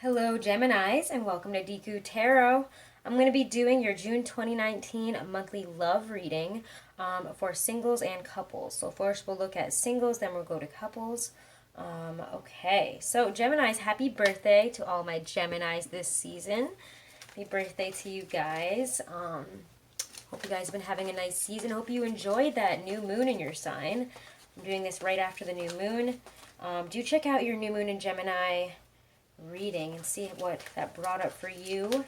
Hello Geminis and welcome to Deku Tarot. I'm going to be doing your June 2019 monthly love reading for singles and couples. So first we'll look at singles, then we'll go to couples. Okay, so Geminis, happy birthday to all my Geminis this season. Happy birthday to you guys. Hope you guys have been having a nice season. Hope you enjoyed that new moon in your sign. I'm doing this right after the new moon. Do check out your new moon in Gemini reading and see what that brought up for you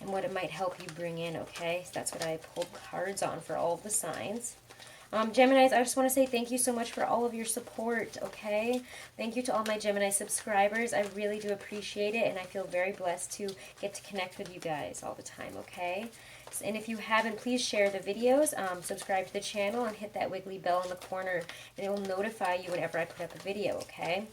and what it might help you bring in, okay? So that's what I pulled cards on for all of the signs. Geminis, I just want to say thank you so much for all of your support, okay? Thank you to all my Gemini subscribers. I really do appreciate it, and I feel very blessed to get to connect with you guys all the time, okay? And if you haven't, please share the videos, subscribe to the channel, and hit that wiggly bell in the corner, and it will notify you whenever I put up a video, okay?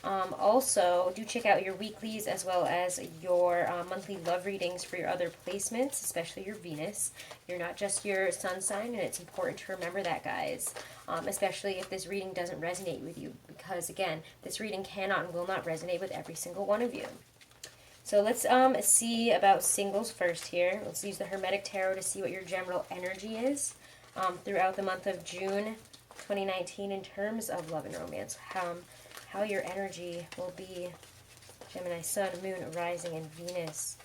Also, do check out your weeklies as well as your monthly love readings for your other placements, especially your Venus. You're not just your sun sign, and it's important to remember that, guys, especially if this reading doesn't resonate with you, because, again, this reading cannot and will not resonate with every single one of you. So let's see about singles first here. Let's use the Hermetic Tarot to see what your general energy is throughout the month of June 2019 in terms of love and romance. How your energy will be, Gemini, Sun, Moon, Rising, and Venus.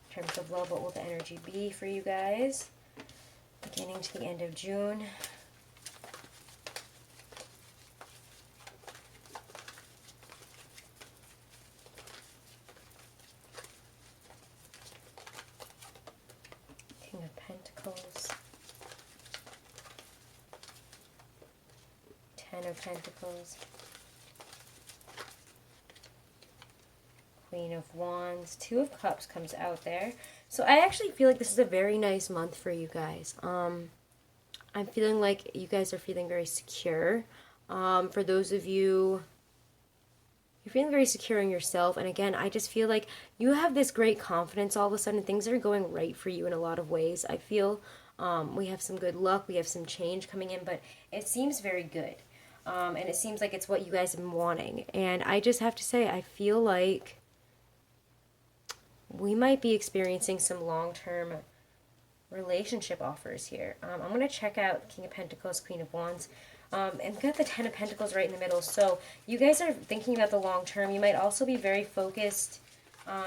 In terms of love, what will the energy be for you guys? Beginning to the end of June. King of Pentacles. Ten of Pentacles. Queen of Wands. Two of Cups comes out there. So I actually feel like this is a very nice month for you guys. I'm feeling like you guys are feeling very secure. For those of you, you're feeling very secure in yourself. And again, I just feel like you have this great confidence all of a sudden. Things are going right for you in a lot of ways. I feel we have some good luck. We have some change coming in, but it seems very good. And it seems like it's what you guys have been wanting. And I just have to say, I feel like we might be experiencing some long-term relationship offers here. I'm going to check out King of Pentacles, Queen of Wands, and we've got the Ten of Pentacles right in the middle. So you guys are thinking about the long term. You might also be very focused on,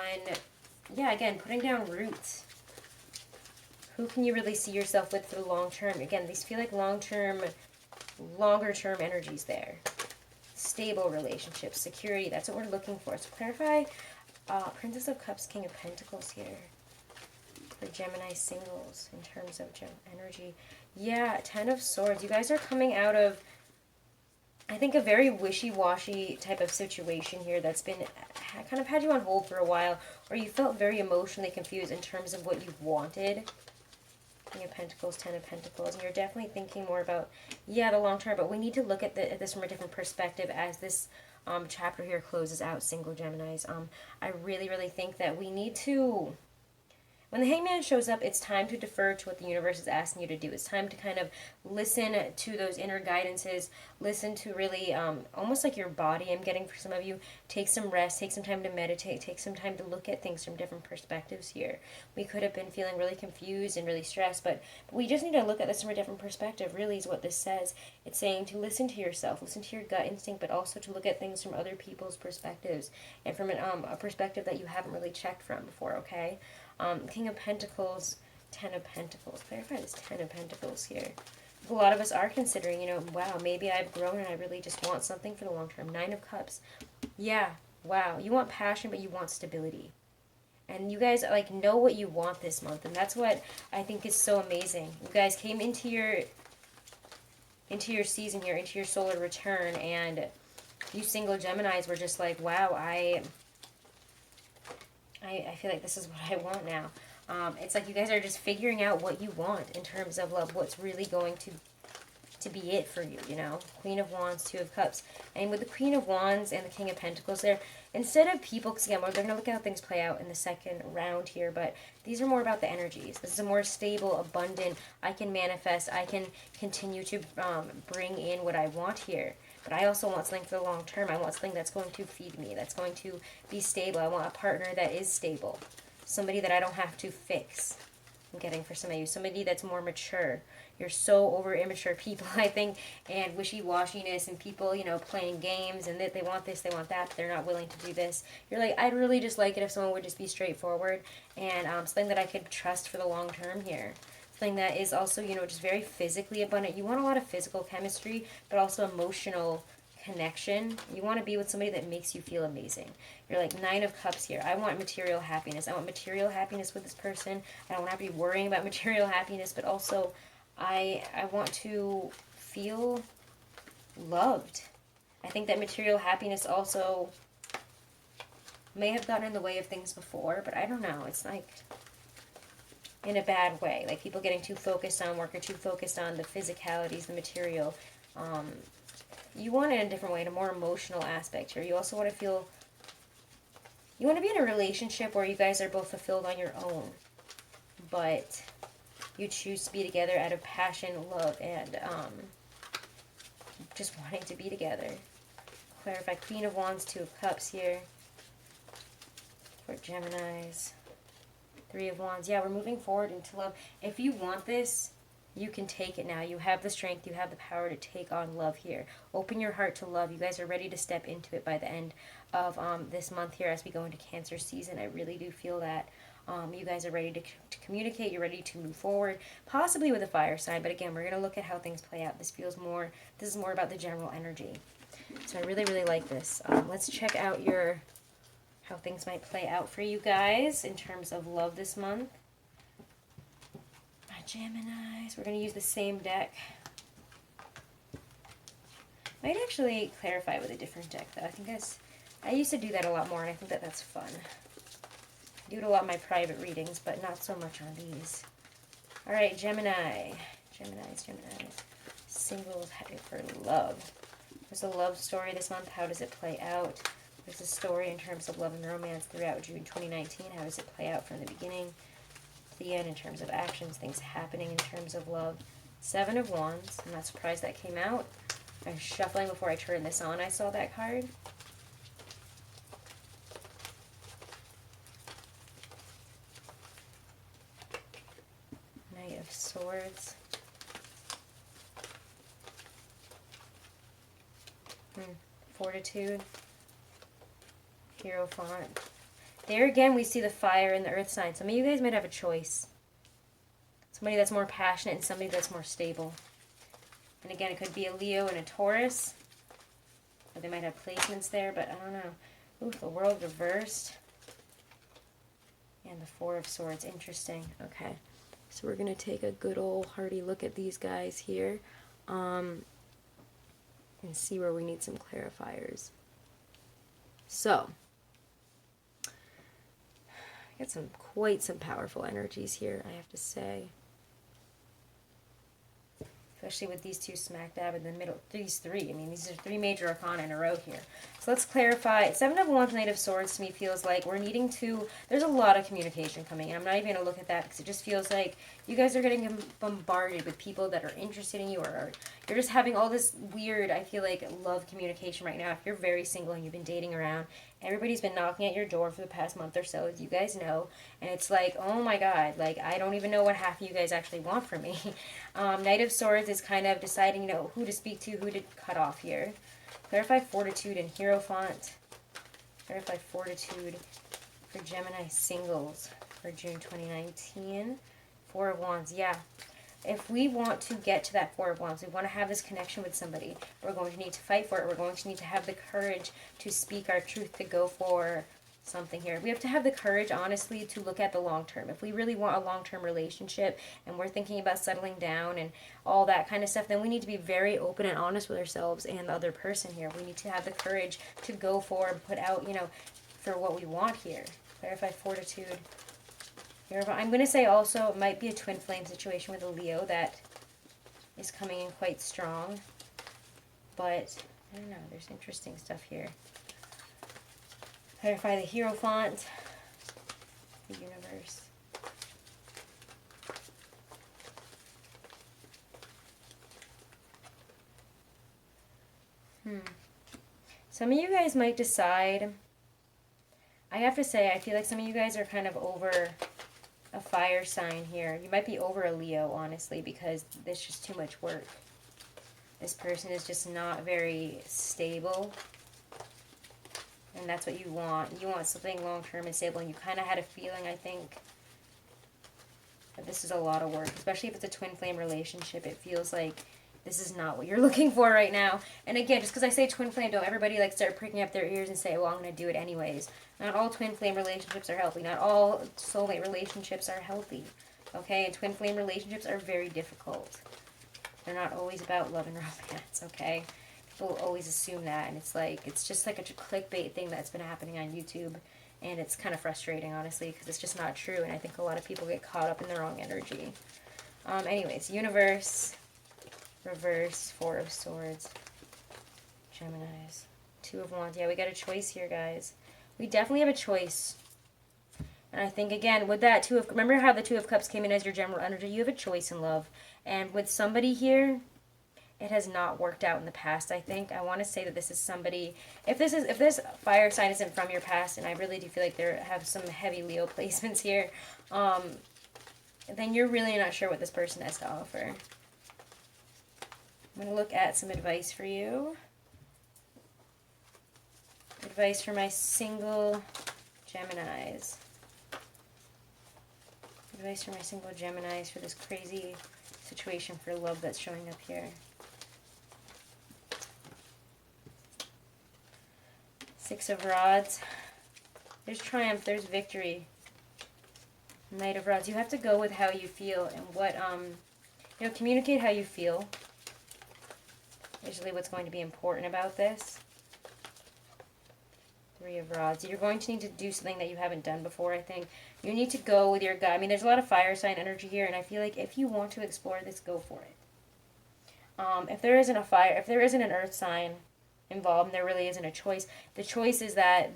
yeah, again, putting down roots. Who can you really see yourself with for the long term? Again, these feel like long-term, longer-term energies there. Stable relationships, security, that's what we're looking for. So clarify Princess of Cups, King of Pentacles here for Gemini singles in terms of energy. Yeah, Ten of Swords. You guys are coming out of, I think, a very wishy-washy type of situation here that's been kind of had you on hold for a while, or you felt very emotionally confused in terms of what you wanted. King of Pentacles, Ten of Pentacles, and you're definitely thinking more about, yeah, the long term, but we need to look at this from a different perspective as this chapter here closes out, single Geminis. I really, really think that we need to, when the Hangman shows up, it's time to defer to what the universe is asking you to do. It's time to kind of listen to those inner guidances, listen to really, almost like your body, I'm getting for some of you, take some rest, take some time to meditate, take some time to look at things from different perspectives here. We could have been feeling really confused and really stressed, but we just need to look at this from a different perspective, really is what this says. It's saying to listen to yourself, listen to your gut instinct, but also to look at things from other people's perspectives, and from a perspective that you haven't really checked from before, okay? King of Pentacles, Ten of Pentacles. Clarify this Ten of Pentacles here. A lot of us are considering, you know, wow, maybe I've grown and I really just want something for the long term. Nine of Cups. Yeah, wow. You want passion, but you want stability. And you guys, like, know what you want this month. And that's what I think is so amazing. You guys came into your season here, into your solar return, and you single Geminis were just like, wow, I feel like this is what I want now. It's like you guys are just figuring out what you want in terms of love, what's really going to be it for you, you know. Queen of Wands, Two of Cups. And with the Queen of Wands and the King of Pentacles there, instead of people, because again, we're going to look at how things play out in the second round here, but these are more about the energies. This is a more stable, abundant, I can manifest, I can continue to bring in what I want here. but I also want something for the long term. I want something that's going to feed me, that's going to be stable. I want a partner that is stable, somebody that I don't have to fix. I'm getting for some of you, somebody that's more mature. You're so over immature people, I think, and wishy-washiness, and people, you know, playing games, and that they want this, they want that, but they're not willing to do this. You're like, I'd really just like it if someone would just be straightforward, and something that I could trust for the long term here. Something that is also, you know, just very physically abundant. You want a lot of physical chemistry, but also emotional connection. You want to be with somebody that makes you feel amazing. You're like 9 of Cups here. I want material happiness. I want material happiness with this person. I don't want to be worrying about material happiness, but also I want to feel loved. I think that material happiness also may have gotten in the way of things before, but I don't know. It's like in a bad way. Like people getting too focused on work or too focused on the physicalities, the material. You want it in a different way, in a more emotional aspect here. You also want to feel, you want to be in a relationship where you guys are both fulfilled on your own, but you choose to be together out of passion, love, and just wanting to be together. Clarify. Queen of Wands, 2 of Cups here for Geminis. 3 of Wands. Yeah, we're moving forward into love. If you want this, you can take it now. You have the strength. You have the power to take on love here. Open your heart to love. You guys are ready to step into it by the end of this month here as we go into Cancer season. I really do feel that you guys are ready to communicate. You're ready to move forward, possibly with a fire sign. But again, we're going to look at how things play out. This is more about the general energy. So I really, really like this. Let's check out how things might play out for you guys in terms of love this month. My Geminis. We're going to use the same deck. Might actually clarify with a different deck, though. I used to do that a lot more, and I think that that's fun. I do it a lot in my private readings, but not so much on these. All right, Gemini. Geminis. Singles for love. There's a love story this month. How does it play out? There's a story in terms of love and romance throughout June 2019. How does it play out from the beginning to the end in terms of actions, things happening in terms of love? 7 of Wands. I'm not surprised that came out. I was shuffling before I turned this on. I saw that card. Knight of Swords. Fortitude. Hierophant. There again, we see the fire and the earth sign. Some of you guys might have a choice. Somebody that's more passionate and somebody that's more stable. And again, it could be a Leo and a Taurus. Or they might have placements there, but I don't know. Ooh, the World reversed. And the 4 of Swords. Interesting. Okay. So we're going to take a good old hearty look at these guys here. And see where we need some clarifiers. So, I got quite some powerful energies here, I have to say. Especially with these two smack dab in the middle. These 3. I mean, these are 3 major arcana in a row here. So let's clarify. 7 of Wands, Knight of Swords to me feels like we're needing to... There's a lot of communication coming in. I'm not even going to look at that because it just feels like you guys are getting bombarded with people that are interested in you, or you're just having all this weird, I feel like, love communication right now. If you're very single and you've been dating around, everybody's been knocking at your door for the past month or so, as you guys know, and it's like, oh my god, like, I don't even know what half of you guys actually want from me. Knight of Swords is kind of deciding, you know, who to speak to, who to cut off here. Clarify Fortitude and Hierophant. Clarify Fortitude for Gemini singles for June 2019. 4 of Wands, yeah. If we want to get to that 4 of Wands, we want to have this connection with somebody, we're going to need to fight for it. We're going to need to have the courage to speak our truth, to go for something here. We have to have the courage, honestly, to look at the long term. If we really want a long-term relationship and we're thinking about settling down and all that kind of stuff, then we need to be very open and honest with ourselves and the other person here. We need to have the courage to go for and put out, you know, for what we want here. Clarify Fortitude. I'm going to say also it might be a twin flame situation with a Leo that is coming in quite strong. But, I don't know, there's interesting stuff here. Clarify the Hierophant, the universe. Some of you guys might decide, I have to say, I feel like some of you guys are kind of over a fire sign here. You might be over a Leo, honestly, because there's just too much work. This person is just not very stable. And that's what you want. You want something long-term and stable. And you kind of had a feeling, I think, that this is a lot of work. Especially if it's a twin flame relationship. It feels like this is not what you're looking for right now. And again, just because I say twin flame, don't everybody like start pricking up their ears and say, well, I'm going to do it anyways. Not all twin flame relationships are healthy. Not all soulmate relationships are healthy. Okay? And twin flame relationships are very difficult. They're not always about love and romance, okay? People always assume that, and it's like, it's just like a clickbait thing that's been happening on YouTube, and it's kind of frustrating, honestly, because it's just not true, and I think a lot of people get caught up in the wrong energy. Anyways, universe, reverse, 4 of Swords, Geminis, 2 of Wands. Yeah, we got a choice here, guys. We definitely have a choice. And I think, again, with that remember how the 2 of Cups came in as your general energy? You have a choice in love. And with somebody here, it has not worked out in the past, I think. I want to say that this is somebody, if this fire sign isn't from your past, and I really do feel like there have some heavy Leo placements here, then you're really not sure what this person has to offer. I'm going to look at some advice for you. Advice for my single Geminis. Advice for my single Geminis for this crazy situation for love that's showing up here. 6 of Rods. There's triumph. There's victory. Knight of Rods. You have to go with how you feel and what, communicate how you feel. Usually what's going to be important about this. 3 of Rods. You're going to need to do something that you haven't done before, I think. You need to go with your gut. I mean, there's a lot of fire sign energy here, and I feel like if you want to explore this, go for it. If there isn't a fire, if there isn't an earth sign involved, and there really isn't a choice, the choice is that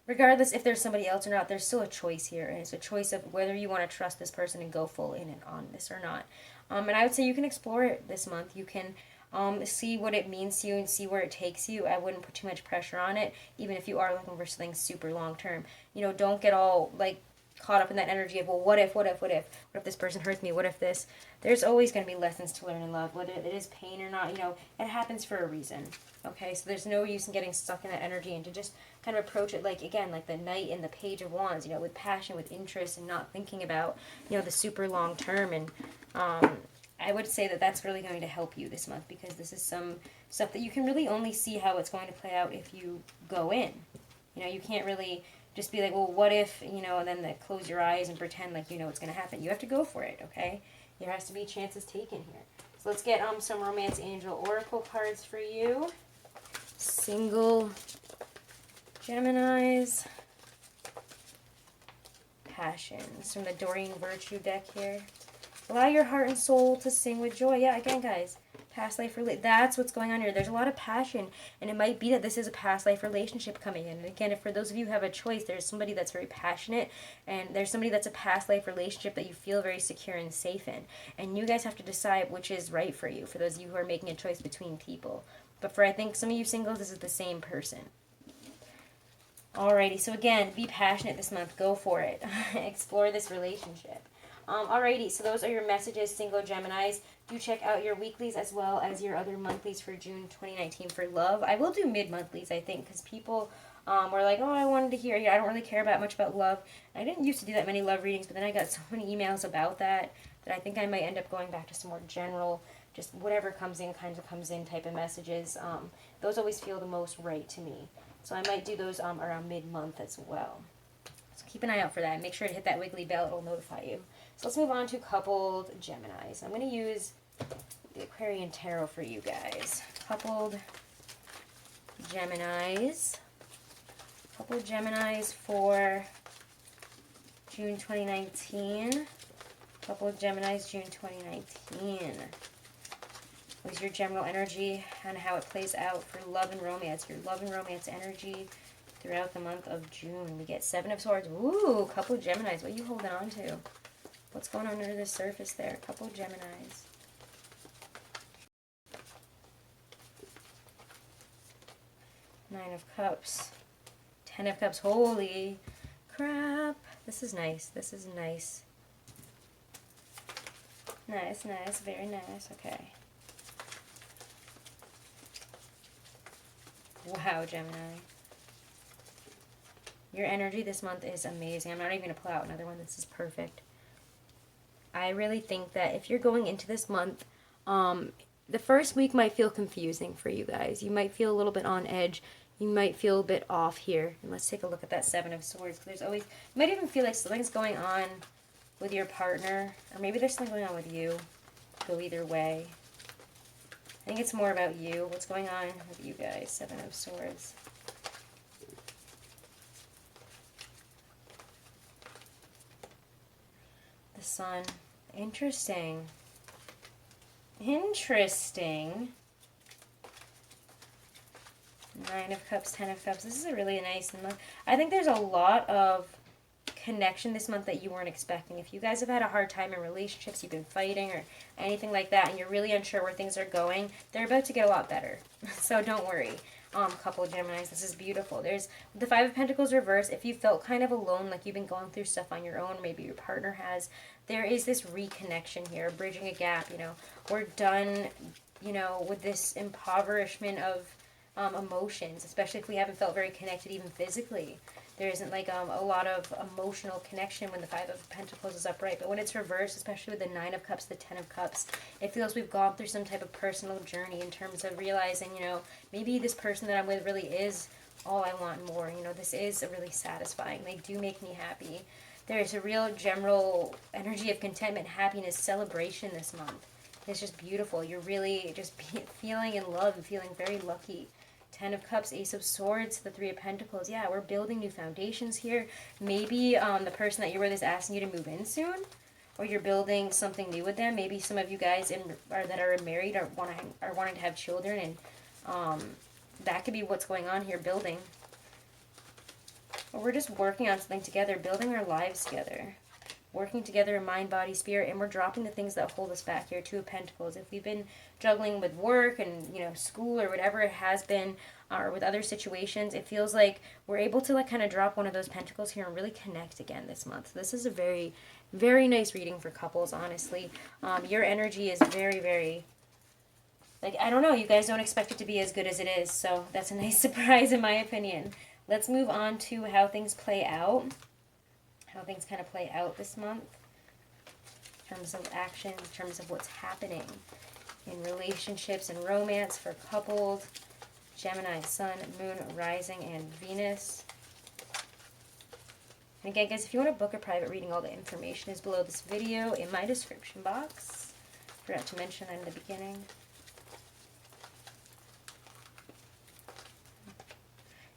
regardless if there's somebody else or not, there's still a choice here, and it's a choice of whether you want to trust this person and go full in and on this or not. And I would say you can explore it this month. You can see what it means to you and see where it takes you. I wouldn't put too much pressure on it, even if you are looking for something super long term. Don't get all like caught up in that energy of, well, what if this person hurts me, what if this. There's always going to be lessons to learn in love, whether it is pain or not. It happens for a reason. Okay, so there's no use in getting stuck in that energy, and to just kind of approach it like the Knight and the Page of Wands, with passion, with interest, and not thinking about the super long term. And I would say that that's really going to help you this month, because this is some stuff that you can really only see how it's going to play out if you go in. You can't really just be like, well, what if, and then close your eyes and pretend like it's going to happen. You have to go for it, okay? There has to be chances taken here. So let's get some Romance Angel Oracle cards for you. Single Geminis. Passions from the Doreen Virtue deck here. Allow your heart and soul to sing with joy. Yeah, again, guys, past life that's what's going on here. There's a lot of passion, and it might be that this is a past life relationship coming in. And again, if for those of you who have a choice, there's somebody that's very passionate, and there's somebody that's a past life relationship that you feel very secure and safe in. And you guys have to decide which is right for you, for those of you who are making a choice between people. But for, I think, some of you singles, this is the same person. Alrighty, so again, be passionate this month. Go for it. Explore this relationship. Alrighty, so those are your messages, single Geminis. Do check out your weeklies as well as your other monthlies for June 2019 for love. I will do mid-monthlies, I think, because people were like, oh, I wanted to hear, I don't really care much about love. I didn't used to do that many love readings, but then I got so many emails about that I think I might end up going back to some more general, just whatever comes in, kind of comes in type of messages. Those always feel the most right to me. So I might do those around mid-month as well. So keep an eye out for that. Make sure to hit that wiggly bell. It'll notify you. So let's move on to coupled Geminis. I'm going to use the Aquarian Tarot for you guys. Coupled Geminis. Coupled Geminis for June 2019. Coupled Geminis, June 2019. What is your general energy and how it plays out for love and romance? Your love and romance energy throughout the month of June. We get 7 of Swords. Ooh, coupled Geminis. What are you holding on to? What's going on under the surface there? Couple Geminis. Nine of Cups. 10 of Cups. Holy crap. This is nice. This is nice. Nice, nice. Very nice. Okay. Wow, Gemini. Your energy this month is amazing. I'm not even going to pull out another one. This is perfect. I really think that if you're going into this month, the first week might feel confusing for you guys. You might feel a little bit on edge. You might feel a bit off here. And let's take a look at that Seven of Swords. There's always, you might even feel like something's going on with your partner. Or maybe there's something going on with you. Go either way. I think it's more about you. What's going on with you guys? Seven of Swords. The Sun. Interesting. Interesting. Nine of Cups, 10 of Cups. This is a really nice month. I think there's a lot of connection this month that you weren't expecting. If you guys have had a hard time in relationships, you've been fighting or anything like that, and you're really unsure where things are going, they're about to get a lot better. So don't worry. Couple of Geminis, this is beautiful. There's the Five of Pentacles reversed. If you felt kind of alone, like you've been going through stuff on your own, maybe your partner has, there is this reconnection here, bridging a gap, you know. We're done, you know, with this impoverishment of emotions, especially if we haven't felt very connected even physically. There isn't like a lot of emotional connection when the Five of Pentacles is upright. But when it's reversed, especially with the Nine of Cups, the 10 of Cups, it feels we've gone through some type of personal journey in terms of realizing, you know, maybe this person that I'm with really is all I want more. You know, this is really satisfying. They do make me happy. There's a real general energy of contentment, happiness, celebration this month. It's just beautiful. You're really just feeling in love and feeling very lucky. Ten of Cups, Ace of Swords, the Three of Pentacles. Yeah, we're building new foundations here. Maybe the person that you're with is asking you to move in soon, or you're building something new with them. Maybe some of you guys that are married are wanting to have children, and that could be what's going on here, building. Or we're just working on something together, building our lives together. Working together in mind, body, spirit, and we're dropping the things that hold us back here. Two of Pentacles. If we've been juggling with work and, you know, school or whatever it has been, or with other situations, it feels like we're able to like kind of drop one of those pentacles here and really connect again this month. So this is a very, very nice reading for couples, honestly. Your energy is very, very, like, I don't know, you guys don't expect it to be as good as it is, so that's a nice surprise in my opinion. Let's move on to how things play out. How things kind of play out this month in terms of action, in terms of what's happening in relationships and romance for couples. Gemini, Sun, Moon, Rising, and Venus. And again, guys, if you want to book a private reading, all the information is below this video in my description box. Forgot to mention that in the beginning.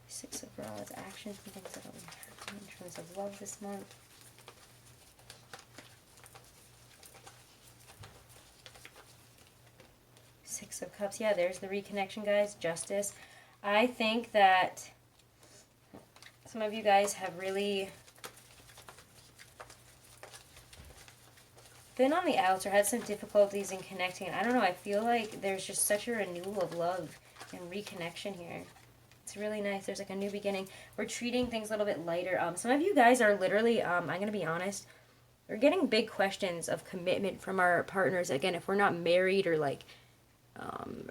Six of Rods, actions and things that will happen in terms of love this month. Six of Cups. Yeah, there's the reconnection, guys. Justice. I think that some of you guys have really been on the outs or had some difficulties in connecting. I don't know. I feel like there's just such a renewal of love and reconnection here. It's really nice. There's like a new beginning. We're treating things a little bit lighter. Some of you guys are literally, I'm going to be honest, we're getting big questions of commitment from our partners. Again, if we're not married or like,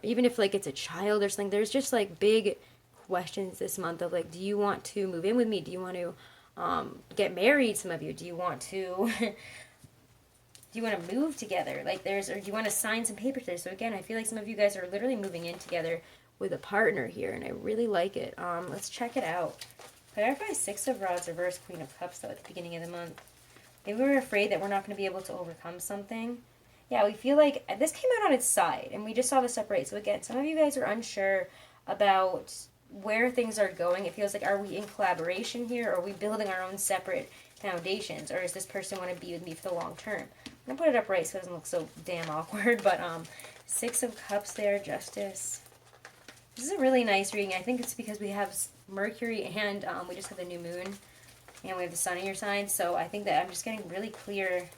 even if like it's a child or something, there's just like big questions this month of like, do you want to move in with me? Do you want to get married? Some of you, do you want to... Do you want to move together? Like or do you want to sign some papers there? So again, I feel like some of you guys are literally moving in together with a partner here, and I really like it. Let's check it out. Clarify Six of Rods, reverse Queen of Cups, though, at the beginning of the month. Maybe we're afraid that we're not going to be able to overcome something. Yeah, we feel like this came out on its side, and we just saw this upright. So again, some of you guys are unsure about where things are going. It feels like, are we in collaboration here, or are we building our own separate foundations, or does this person want to be with me for the long term? I'm going to put it upright so it doesn't look so damn awkward, but Six of Cups there, Justice. This is a really nice reading. I think it's because we have Mercury and we just have the new moon, and we have the sun in your sign, so I think that I'm just getting really clear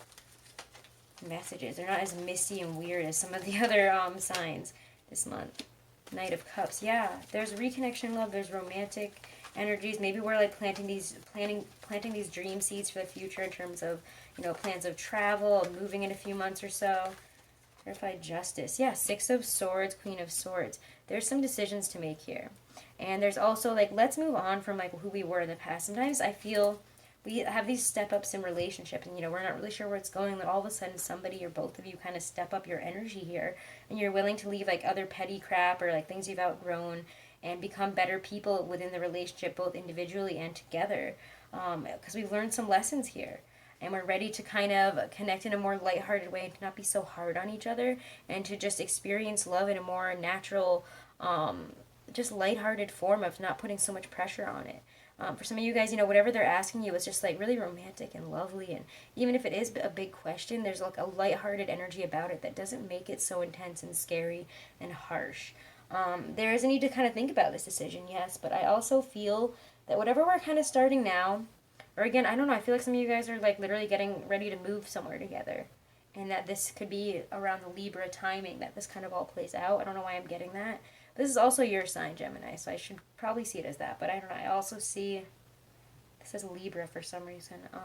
messages. They're not as misty and weird as some of the other signs this month. Knight of Cups. Yeah, there's reconnection love, there's romantic energies. Maybe we're like planting these dream seeds for the future in terms of, you know, plans of travel, moving in a few months or so. Clarified justice. Yeah, Six of Swords, Queen of Swords. There's some decisions to make here. And there's also like, let's move on from like who we were in the past. Sometimes I feel we have these step-ups in relationships, and, you know, we're not really sure where it's going, but all of a sudden somebody or both of you kind of step up your energy here, and you're willing to leave, like, other petty crap or, like, things you've outgrown and become better people within the relationship, both individually and together, because we've learned some lessons here. And we're ready to kind of connect in a more lighthearted way and to not be so hard on each other, and to just experience love in a more natural, just lighthearted form of not putting so much pressure on it. For some of you guys, you know, whatever they're asking you is just like really romantic and lovely, and even if it is a big question, there's like a lighthearted energy about it that doesn't make it so intense and scary and harsh. There is a need to kind of think about this decision, yes, but I also feel that whatever we're kind of starting now, or again, I don't know, I feel like some of you guys are like literally getting ready to move somewhere together, and that this could be around the Libra timing that this kind of all plays out. I don't know why I'm getting that. This is also your sign, Gemini, so I should probably see it as that. But I don't know. I also see, this says Libra for some reason. I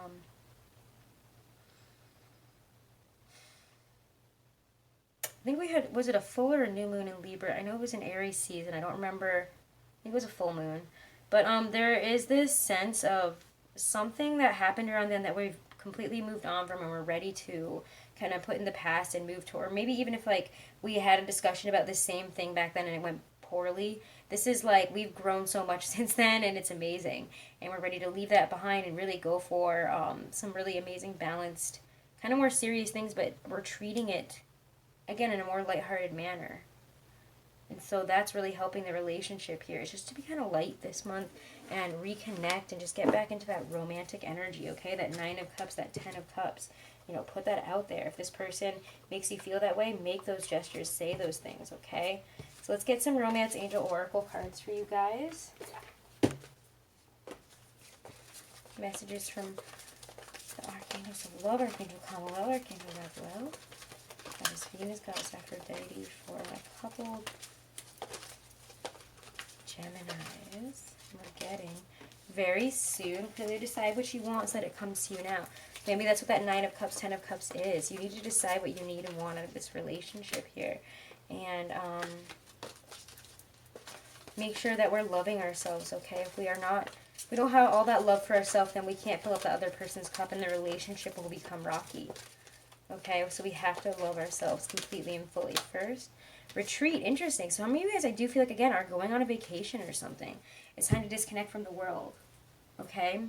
think we had, was it a full or a new moon in Libra? I know it was an Aries season. I don't remember. I think it was a full moon. But there is this sense of something that happened around then that we've completely moved on from, and we're ready to kind of put in the past and move toward. Or maybe even if like we had a discussion about the same thing back then and it went poorly, this is like we've grown so much since then, and it's amazing, and we're ready to leave that behind and really go for some really amazing, balanced, kind of more serious things, but we're treating it again in a more lighthearted manner. And so that's really helping the relationship here. It's just to be kind of light this month and reconnect and just get back into that romantic energy, okay? That 9 of Cups, that 10 of Cups. You know, put that out there. If this person makes you feel that way, make those gestures, say those things, okay? So let's get some Romance Angel Oracle cards for you guys. Messages from the Archangels of Love, Archangel Kamala, Archangel Raphael. Goddess Venus, Goddess Aphrodite for my couple Geminis. We're getting very soon. Clearly decide what you want so that it comes to you now. Maybe that's what that 9 of Cups, 10 of Cups is. You need to decide what you need and want out of this relationship here. And make sure that we're loving ourselves, okay? If we are not, we don't have all that love for ourselves, then we can't fill up the other person's cup, and the relationship will become rocky. Okay, so we have to love ourselves completely and fully first. Retreat, interesting. So how many of you guys, I do feel like, again, are going on a vacation or something? It's time to disconnect from the world, okay?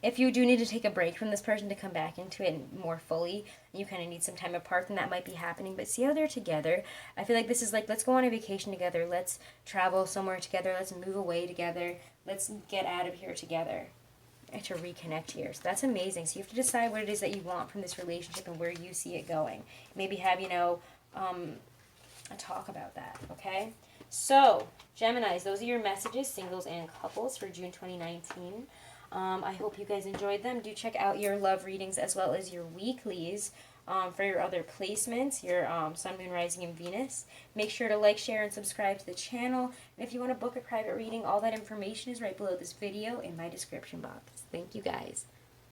If you do need to take a break from this person to come back into it more fully, you kind of need some time apart, then that might be happening. But see how they're together? I feel like this is like, let's go on a vacation together. Let's travel somewhere together. Let's move away together. Let's get out of here together. And to reconnect here. So that's amazing. So you have to decide what it is that you want from this relationship and where you see it going. Maybe have, you know, a talk about that, okay? So, Geminis, those are your messages, singles and couples, for June 2019. I hope you guys enjoyed them. Do check out your love readings as well as your weeklies for your other placements, your Sun, Moon, Rising, and Venus. Make sure to like, share, and subscribe to the channel. And if you want to book a private reading, all that information is right below this video in my description box. Thank you guys.